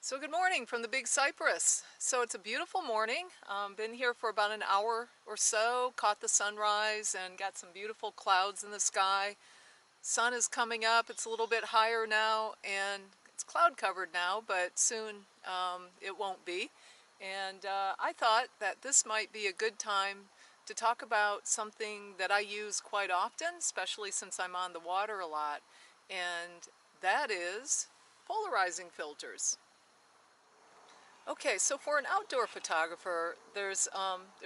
So good morning from the Big Cypress. So it's a beautiful morning. Been here for about an hour or so, caught the sunrise and got some beautiful clouds in the sky. Sun is coming up, it's a little bit higher now and it's cloud covered now, but soon it won't be. And I thought that this might be a good time to talk about something that I use quite often, especially since I'm on the water a lot, and that is polarizing filters. Okay, so for an outdoor photographer, there's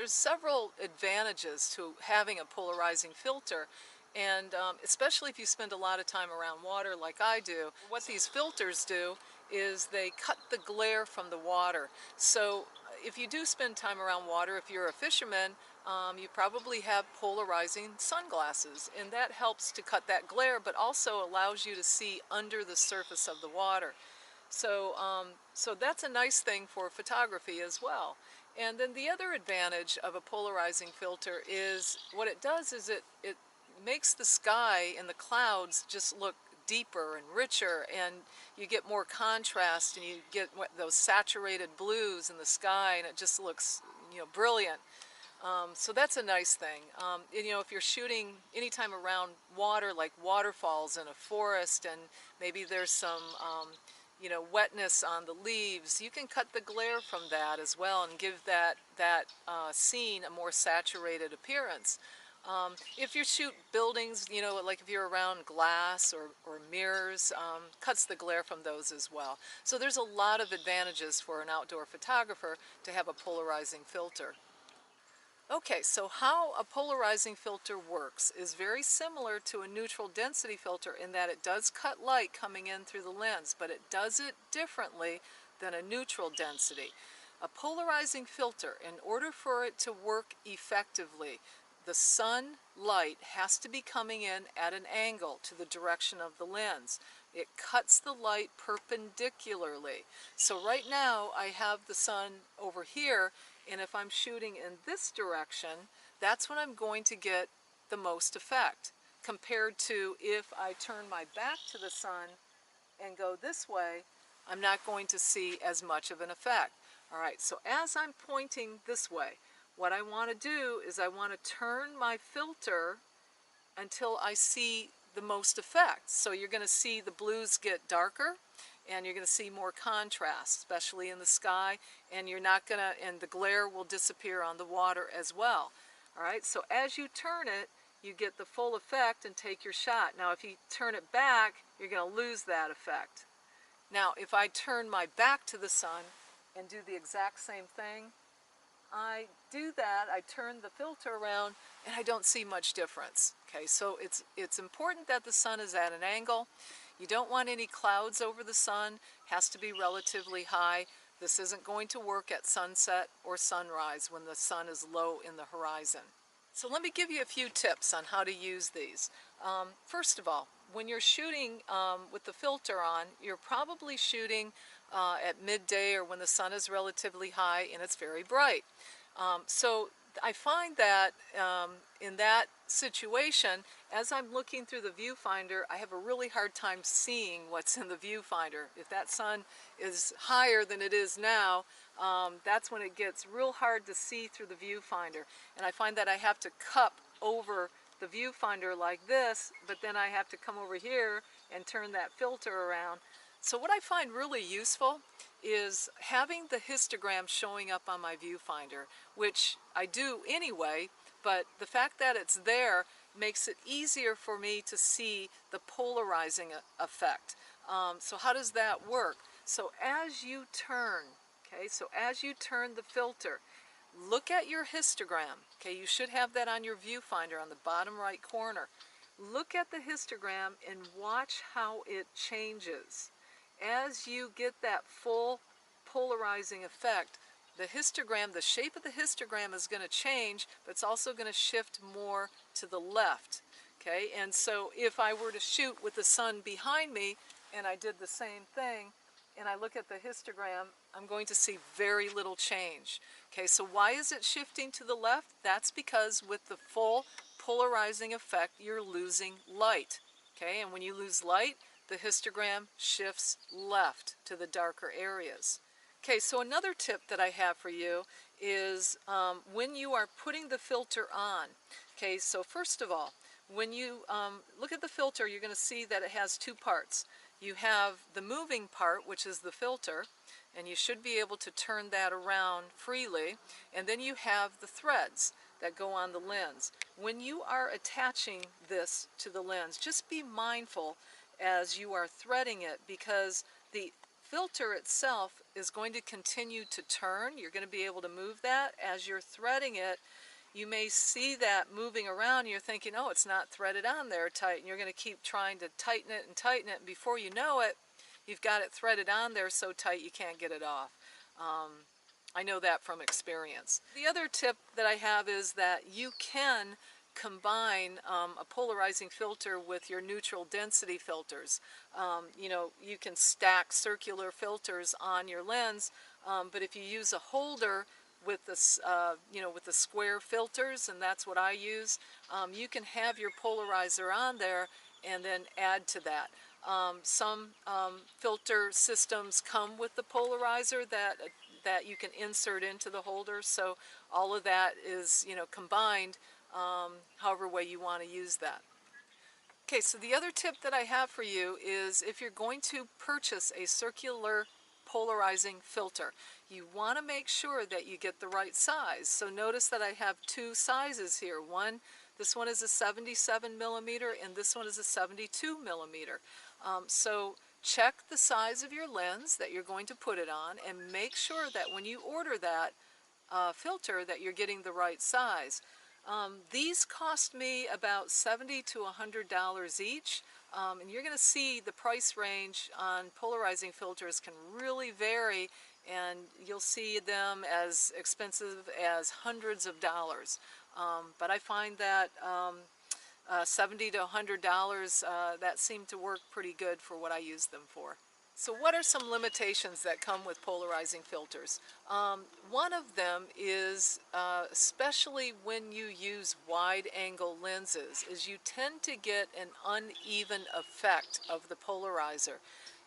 several advantages to having a polarizing filter, and especially if you spend a lot of time around water like I do. What these filters do is they cut the glare from the water. So if you do spend time around water, if you're a fisherman, you probably have polarizing sunglasses, and that helps to cut that glare, but also allows you to see under the surface of the water. So that's a nice thing for photography as well. And then the other advantage of a polarizing filter is what it does is it makes the sky and the clouds just look deeper and richer, and you get more contrast and you get those saturated blues in the sky, and it just looks, brilliant. So that's a nice thing. And, if you're shooting anytime around water, like waterfalls in a forest, and maybe there's some wetness on the leaves, you can cut the glare from that as well and give that scene a more saturated appearance. If you shoot buildings, like if you're around glass or mirrors, cuts the glare from those as well. So there's a lot of advantages for an outdoor photographer to have a polarizing filter. Okay, so how a polarizing filter works is very similar to a neutral density filter in that it does cut light coming in through the lens, but it does it differently than a neutral density. A polarizing filter, in order for it to work effectively, the sun light has to be coming in at an angle to the direction of the lens. It cuts the light perpendicularly. So right now I have the sun over here, and if I'm shooting in this direction, that's when I'm going to get the most effect, compared to if I turn my back to the sun and go this way, I'm not going to see as much of an effect. All right, so as I'm pointing this way, what I want to do is I want to turn my filter until I see the most effect. So you're going to see the blues get darker, and you're going to see more contrast, especially in the sky, and and the glare will disappear on the water as well. All right, so as you turn it, you get the full effect and take your shot. Now if you turn it back, you're going to lose that effect. Now if I turn my back to the sun and do the exact same thing, I do that, I turn the filter around, and I don't see much difference. Okay, so it's important that the sun is at an angle. You don't want any clouds over the sun, has to be relatively high. This isn't going to work at sunset or sunrise when the sun is low in the horizon. So let me give you a few tips on how to use these. First of all, when you're shooting with the filter on, you're probably shooting at midday or when the sun is relatively high and it's very bright. So I find that in that situation, as I'm looking through the viewfinder, I have a really hard time seeing what's in the viewfinder. If that sun is higher than it is now, that's when it gets real hard to see through the viewfinder. And I find that I have to cup over the viewfinder like this, but then I have to come over here and turn that filter around. So what I find really useful is having the histogram showing up on my viewfinder, which I do anyway, but the fact that it's there makes it easier for me to see the polarizing effect. So how does that work? So as you turn, as you turn the filter, look at your histogram. Okay, you should have that on your viewfinder on the bottom right corner. Look at the histogram and watch how it changes. As you get that full polarizing effect, the histogram, the shape of the histogram is going to change, but it's also going to shift more to the left. Okay, and so if I were to shoot with the sun behind me and I did the same thing and I look at the histogram, I'm going to see very little change. Okay, so why is it shifting to the left? That's because with the full polarizing effect, you're losing light. Okay, and when you lose light, the histogram shifts left to the darker areas. Okay, so another tip that I have for you is when you are putting the filter on. Okay, so first of all, when you look at the filter, you're going to see that it has two parts. You have the moving part, which is the filter, and you should be able to turn that around freely. And then you have the threads that go on the lens. When you are attaching this to the lens, just be mindful as you are threading it, because the filter itself is going to continue to turn. You're going to be able to move that as you're threading it. You may see that moving around, and you're thinking, oh, it's not threaded on there tight, and you're going to keep trying to tighten it, and before you know it, you've got it threaded on there so tight you can't get it off. I know that from experience. The other tip that I have is that you can combine a polarizing filter with your neutral density filters. You know, you can stack circular filters on your lens, but if you use a holder with this, you know, with the square filters, and that's what I use, you can have your polarizer on there and then add to that. Some filter systems come with the polarizer that you can insert into the holder, so all of that is, you know, combined however way you want to use that. Okay, so the other tip that I have for you is if you're going to purchase a circular polarizing filter, you want to make sure that you get the right size. So notice that I have two sizes here. This one is a 77 millimeter and this one is a 72 millimeter. So check the size of your lens that you're going to put it on and make sure that when you order that filter that you're getting the right size. These cost me about $70 to $100 each, and you're going to see the price range on polarizing filters can really vary, and you'll see them as expensive as hundreds of dollars. But I find that $70 to $100, that seemed to work pretty good for what I use them for. So what are some limitations that come with polarizing filters? One of them is, especially when you use wide-angle lenses, is you tend to get an uneven effect of the polarizer.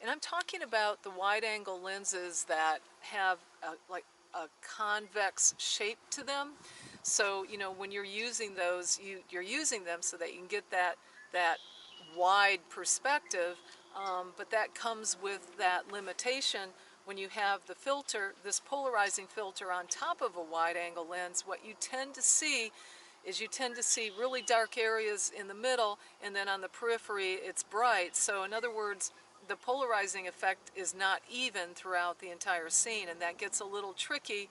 And I'm talking about the wide-angle lenses that have like a convex shape to them. So, you know, when you're using those, you're using them so that you can get that wide perspective, but that comes with that limitation. When you have the filter, this polarizing filter on top of a wide-angle lens, what you tend to see is you tend to see really dark areas in the middle, and then on the periphery it's bright. So in other words, the polarizing effect is not even throughout the entire scene, and that gets a little tricky.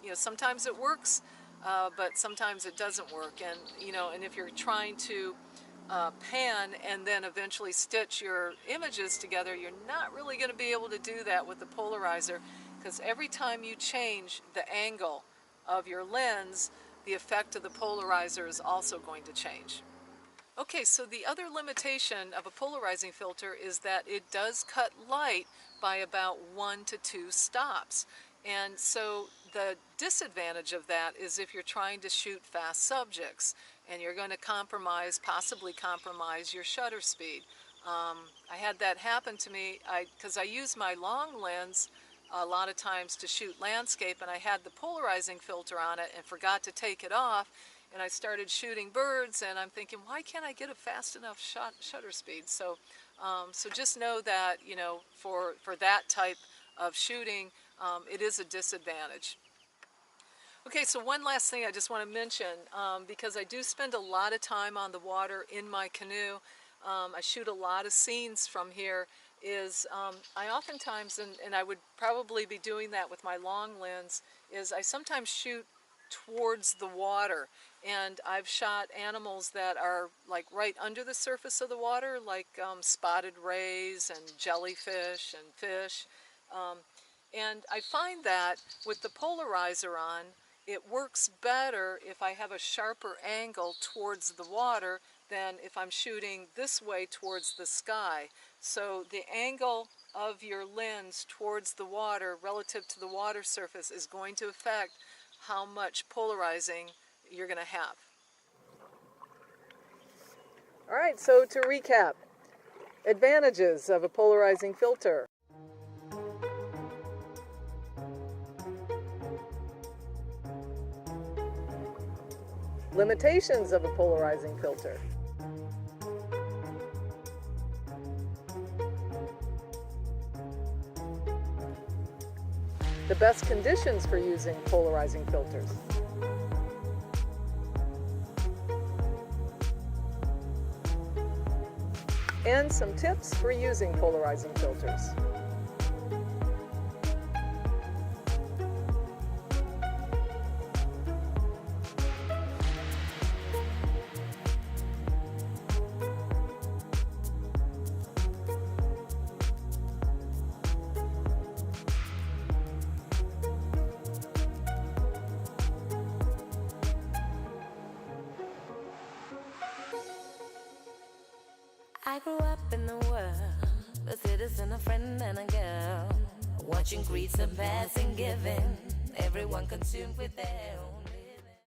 You know, sometimes it works, but sometimes it doesn't work. And you know, and if you're trying to pan and then eventually stitch your images together, you're not really going to be able to do that with the polarizer, because every time you change the angle of your lens, the effect of the polarizer is also going to change. Okay, so the other limitation of a polarizing filter is that it does cut light by about 1 to 2 stops. And so the disadvantage of that is if you're trying to shoot fast subjects and you're going to possibly compromise your shutter speed. I had that happen to me because I use my long lens a lot of times to shoot landscape, and I had the polarizing filter on it and forgot to take it off, and I started shooting birds, and I'm thinking, why can't I get a fast enough shutter speed? So just know that, you know, for that type of shooting, it is a disadvantage. Okay, so one last thing I just want to mention, because I do spend a lot of time on the water in my canoe, I shoot a lot of scenes from here, is I oftentimes, and I would probably be doing that with my long lens, is I sometimes shoot towards the water, and I've shot animals that are like right under the surface of the water, like spotted rays and jellyfish and fish, and I find that with the polarizer on, it works better if I have a sharper angle towards the water than if I'm shooting this way towards the sky. So the angle of your lens towards the water relative to the water surface is going to affect how much polarizing you're going to have. All right, so to recap, Advantages of a polarizing filter. Limitations of a polarizing filter. The best conditions for using polarizing filters. And some tips for using polarizing filters. I grew up in the world, a citizen, a friend, and a girl, watching greed surpassing giving, everyone consumed with their